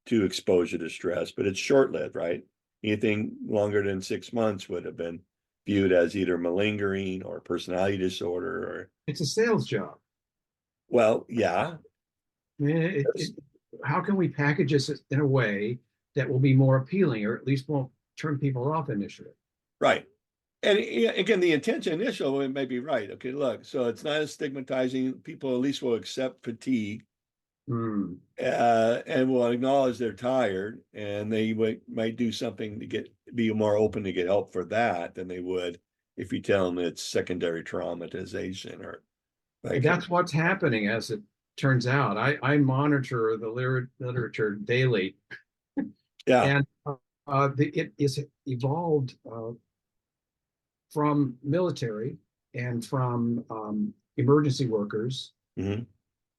to exposure to stress, but it's short-lived, right? Anything longer than 6 months would have been viewed as either malingering or personality disorder or, it's a sales job. well, yeah. I mean, how can we package this in a way that will be more appealing, or at least won't turn people off initially? Right. And again, the intention initial may be right. Okay, look, so it's not as stigmatizing. People at least will accept fatigue Mm. and will acknowledge they're tired, and they might do something to be more open to get help for that than they would if you tell them it's secondary traumatization or And like. that's what's happening, as it turns out. I monitor the literature daily, Yeah. and it is evolved from military and from emergency workers Mhm.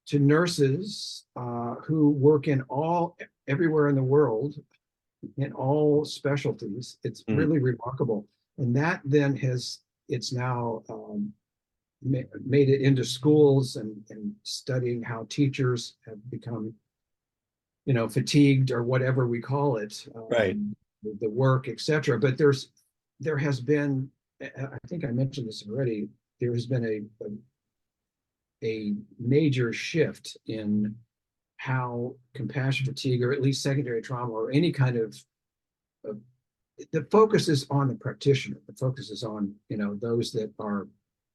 to nurses who work everywhere in the world in all specialties. It's Mhm. really remarkable, and that then it's now made it into schools and studying how teachers have become, fatigued or whatever we call it, Right. the work, etc. But there has been, I think I mentioned this already, there has been a major shift in how compassion fatigue, or at least secondary trauma, or any kind of the focus is on the practitioner. The focus is on those that are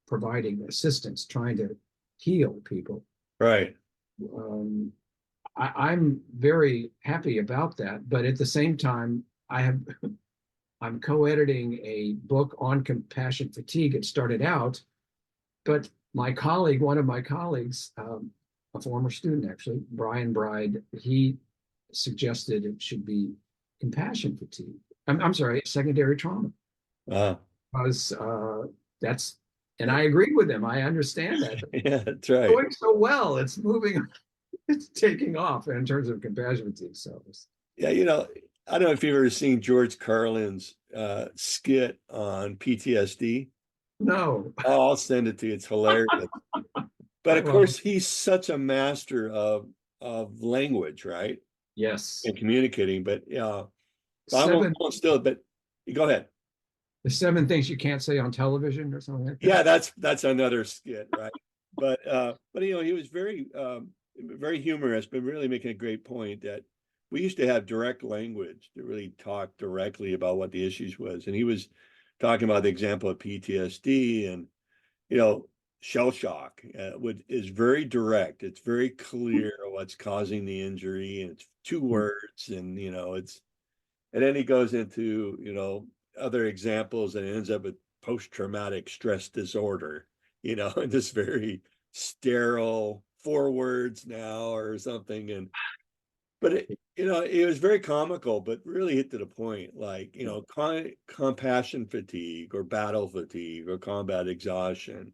providing assistance, trying to heal people. Right. Um, I'm very happy about that, but at the same time, I'm co-editing a book on compassion fatigue. It started out, but one of my colleagues, a former student actually, Brian Bride, he suggested it should be compassion fatigue. I'm sorry, secondary trauma, Uh, because that's, and I agree with him. I understand that. But yeah, that's it's right. going so well. It's moving, it's taking off in terms of compassion fatigue. So Yeah, I don't know if you've ever seen George Carlin's skit on PTSD. no. Oh, I'll send it to you. It's hilarious. But of Well, course, he's such a master of language, right? yes. And communicating. But yeah, I Seven won't still. But you go ahead. the 7 things you can't say on television or something like Yeah, that. that's another skit, right? But he was very humorous, but really making a great point that we used to have direct language to really talk directly about what the issues was, and he was talking about the example of PTSD and you know shell shock, is very direct. It's very clear what's causing the injury, and it's two words, and and then he goes into other examples and ends up with post-traumatic stress disorder, and this very sterile 4 words now or something. And But it was very comical, but really hit to the point. Like, compassion fatigue or battle fatigue or combat exhaustion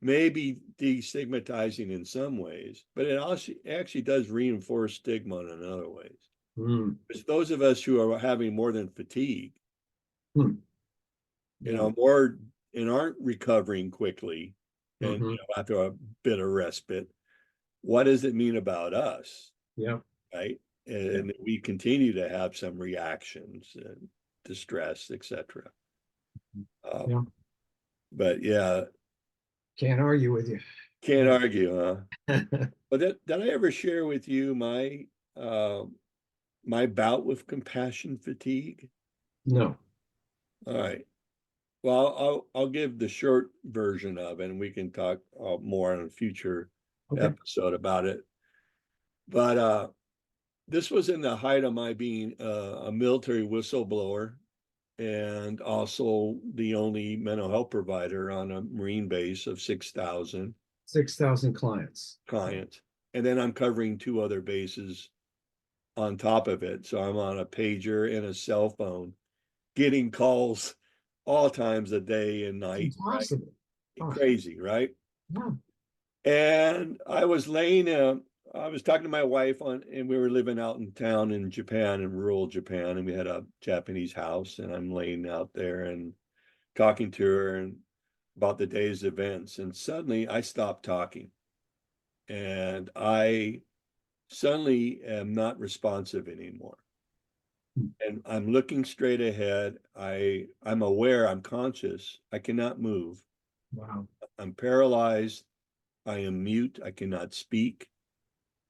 may be destigmatizing in some ways, but it also actually does reinforce stigma in other ways. Mm. It's those of us who are having more than fatigue, Hmm. Yeah. more and aren't recovering quickly, and Mhm. after a bit of respite, what does it mean about us, Yeah. right? And we continue to have some reactions and distress, etc. Yeah. But yeah, Can't argue with you. can't Yeah. argue, huh? But did I ever share with you uh, my bout with compassion fatigue? No. All right. Well, I'll give the short version of it, and we can talk more on a future Okay. episode about it. But this was in the height of my being a military whistleblower and also the only mental health provider on a Marine base of 6,000 6,000 clients. clients. And then I'm covering two other bases on top of it. So I'm on a pager and a cell phone, getting calls all times of day and night, right? Impossible. Oh, Crazy, right? yeah. And I was talking to my wife and we were living out in town in Japan, in rural Japan, and we had a Japanese house, and I'm laying out there and talking to her and about the day's events. And suddenly I stopped talking, and I suddenly am not responsive anymore. And I'm looking straight ahead. I'm aware, I'm conscious. I cannot move. Wow. I'm paralyzed. I am mute. I cannot speak.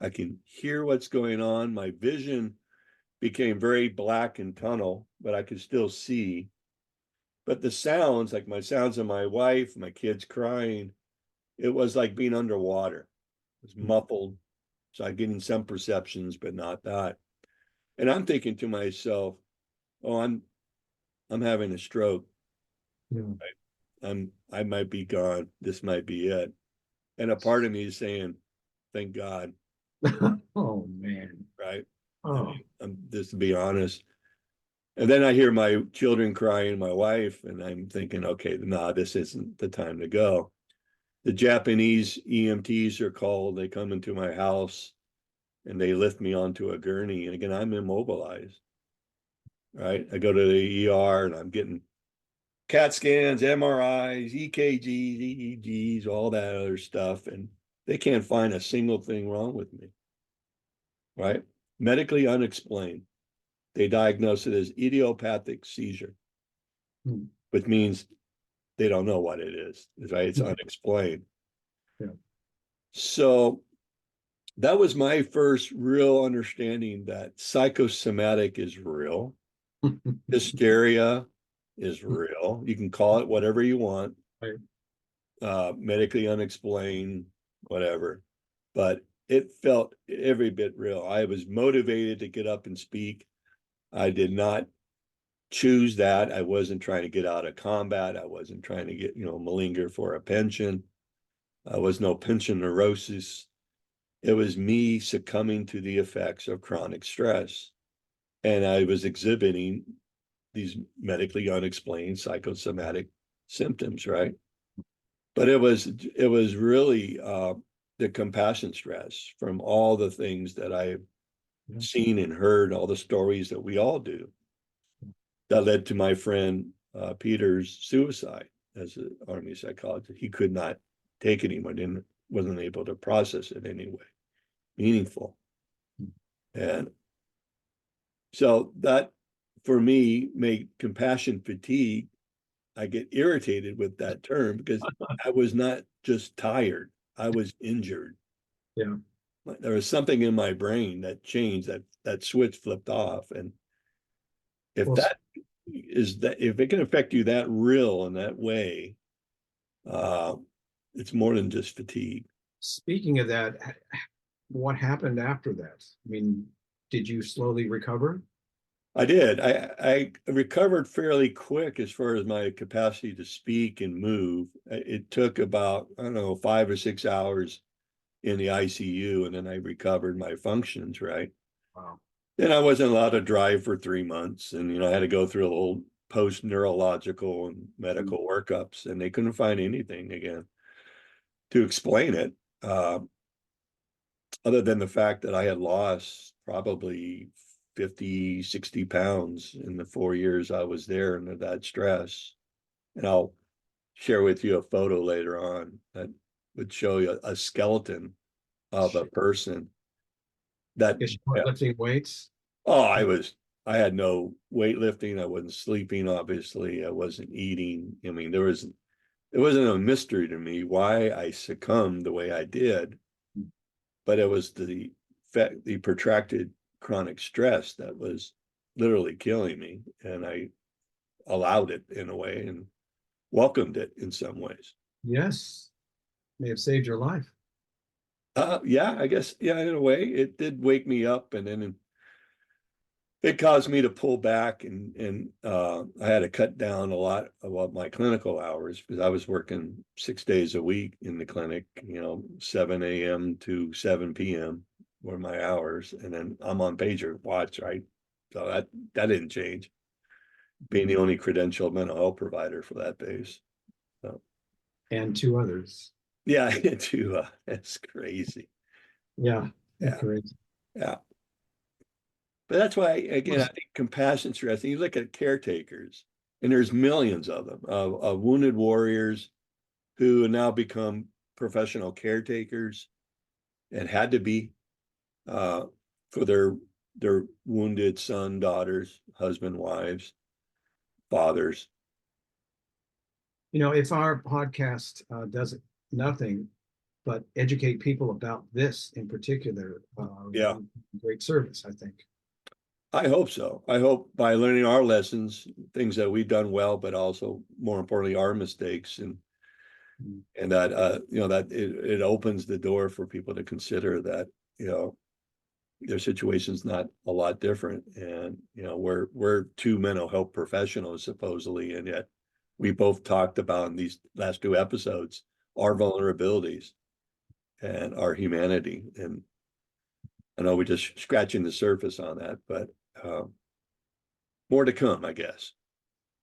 I can hear what's going on. My vision became very black and tunnel, but I could still see. But the sounds, like my sounds of my wife, my kids crying, it was like being underwater. It was muffled. So I'm getting some perceptions, but not that. And I'm thinking to myself, oh, I'm having a stroke. Yeah. I might be gone. This might be it. And a part of me is saying, thank God, Oh man. right? I Oh. mean, just to be honest. And then I hear my children crying, my wife, and I'm thinking, okay, nah, this isn't the time to go. The Japanese EMTs are called. They come into my house and they lift me onto a gurney. And again, I'm immobilized, right? I go to the ER and I'm getting CAT scans, MRIs, EKGs, EEGs, all that other stuff. And they can't find a single thing wrong with me, right? Medically unexplained. They diagnose it as idiopathic seizure, Hmm. which means they don't know what it is, right? It's unexplained. Yeah. So that was my first real understanding that psychosomatic is real. Hysteria is real. You can call it whatever you want, Right. medically unexplained, whatever. But it felt every bit real. I was motivated to get up and speak. I did not choose that. I wasn't trying to get out of combat. I wasn't trying to get, malinger for a pension. I was no pension neurosis. It was me succumbing to the effects of chronic stress. And I was exhibiting these medically unexplained psychosomatic symptoms, right? But it was really the compassion stress from all the things that I've Yeah. seen and heard, all the stories that we all do, that led to my friend Peter's suicide as an Army psychologist. He could not take it anymore, wasn't able to process it anyway, meaningful. And so that, for me, made compassion fatigue. I get irritated with that term because I was not just tired, I was injured. Yeah. There was something in my brain that changed, that switch flipped off. And if Well, if it can affect you that real in that way, uh, it's more than just fatigue. speaking of that, what happened after that? I mean, did you slowly recover? I did. I recovered fairly quick as far as my capacity to speak and move. It took about, I don't know, 5 or 6 hours in the ICU, and then I recovered my functions, right? Wow. Then I wasn't allowed to drive for 3 months, and I had to go through a little post-neurological and medical workups, and they couldn't find anything again to explain it, other than the fact that I had lost probably 50, 60 pounds in the 4 years I was there under that stress. And I'll share with you a photo later on that would show you a skeleton of a person that, Is she lifting weights? oh, I had no weightlifting. I wasn't sleeping, obviously. I wasn't eating. I mean, it wasn't a mystery to me why I succumbed the way I did, but it was the protracted chronic stress that was literally killing me. And I allowed it in a way and welcomed it in some ways. Yes. May have saved your life. Yeah, I guess, yeah, in a way, it did wake me up, and then it caused me to pull back, and I had to cut down a lot of my clinical hours because I was working 6 days a week in the clinic, 7 a.m. to 7 p.m. were my hours. And then I'm on pager watch, right? So that didn't change, being the only credentialed mental health provider for that base. So, And two others. yeah, too. That's crazy. Yeah. Yeah. Crazy. Yeah. But that's why, again, I think compassion stress, you look at caretakers, and there's millions of them, of wounded warriors who now become professional caretakers and had to be, for their wounded son, daughters, husband, wives, fathers. If our podcast does nothing but educate people about this in particular, Yeah. great service, I think. I hope so. I hope by learning our lessons, things that we've done well, but also more importantly, our mistakes, and that that it opens the door for people to consider that their situation's not a lot different, and we're two mental health professionals supposedly, and yet we both talked about in these last two episodes our vulnerabilities and our humanity, and I know we're just scratching the surface on that, but more to come, I guess.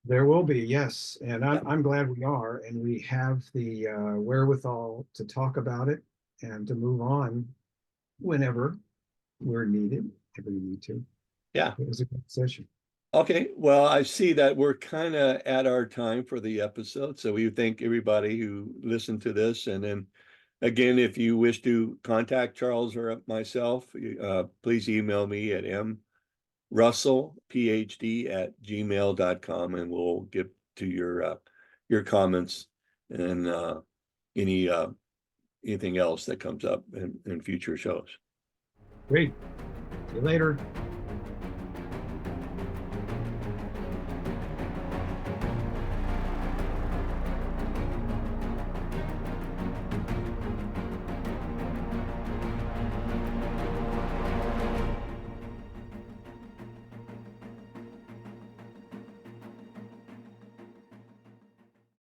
There will be, yes. And I'm glad we are. And we have the wherewithal to talk about it and to move on whenever we're needed, if we need to. Yeah. It was a good session. Okay. Well, I see that we're kind of at our time for the episode. So we thank everybody who listened to this. And then again, if you wish to contact Charles or myself, please email me at mrussellphd@gmail.com, and we'll get to your comments and anything else that comes up in future shows. Great. See you later.